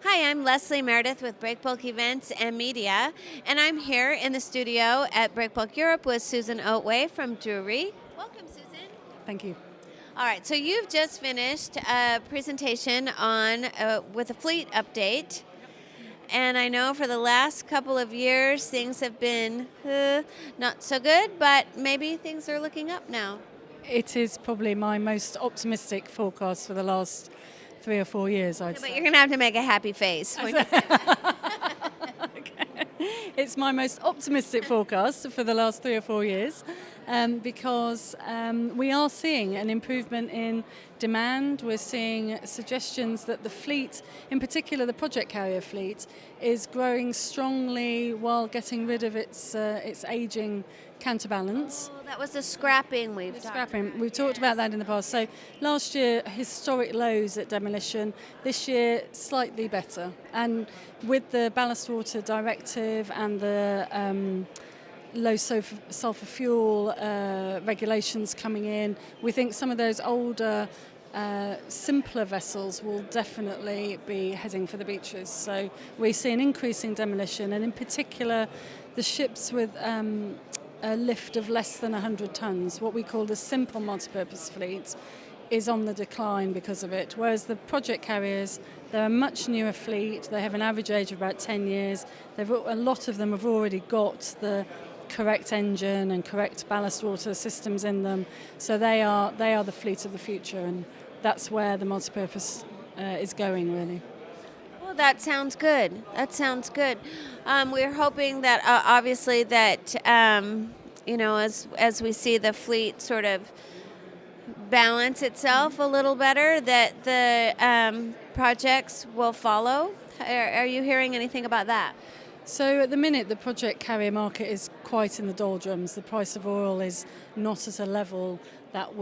Hi, I'm Leslie Meredith with Breakbulk Events and Media, and I'm here in the studio at Breakbulk Europe with Susan Oatway from Drewry. Welcome, Susan. Thank you. All right, so you've just finished a presentation on with a fleet update, and I know for the last couple of years things have been not so good, but maybe things are looking up now. It is probably my most optimistic forecast for the last 3 or 4 years, I'd But say. you're going to have to make a happy face when you say that. Okay. It's my most optimistic forecast for the last 3 or 4 years because we are seeing an improvement in demand. We're seeing suggestions that the fleet, in particular the project carrier fleet, is growing strongly while getting rid of its aging counterbalance. Oh, that was the scrapping we've talked Scrapping. about. We've talked about that in the past. So last year, historic lows at demolition. This year, slightly better. And with the ballast water directive and the low sulfur fuel regulations coming in, we think some of those older, simpler vessels will definitely be heading for the beaches. So we see an increase in demolition, and in particular, the ships with a lift of less than 100 tonnes, what we call the simple multipurpose fleet, is on the decline because of it. Whereas the project carriers, they're a much newer fleet. They have an average age of about 10 years. A lot of them have already got the correct engine and correct ballast water systems in them. So they are the fleet of the future, and that's where the multipurpose is going, really. Well, that sounds good. That sounds good. We're hoping that obviously that as we see the fleet sort of balance itself a little better, that the projects will follow. Are you hearing anything about that? So at the minute, the project carrier market is quite in the doldrums. The price of oil is not at a level that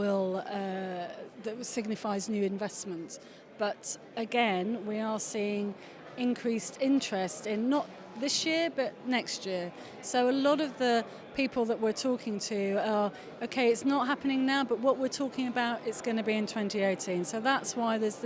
signifies new investment. But again, we are seeing increased interest in not this year, but next year. So a lot of the people that we're talking to are, okay, it's not happening now, but what we're talking about, it's going to be in 2018. So that's why there's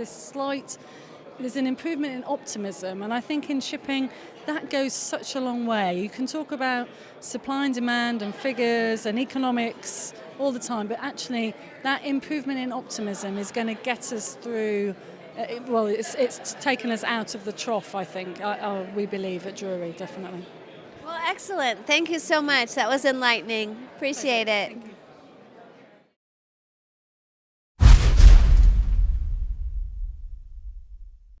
an improvement in optimism, and I think in shipping that goes such a long way. You can talk about supply and demand and figures and economics all the time, but actually that improvement in optimism is going to get us through. It's taken us out of the trough, I think. We believe at Drewry, definitely. Well, excellent. Thank you so much. That was enlightening. Appreciate it.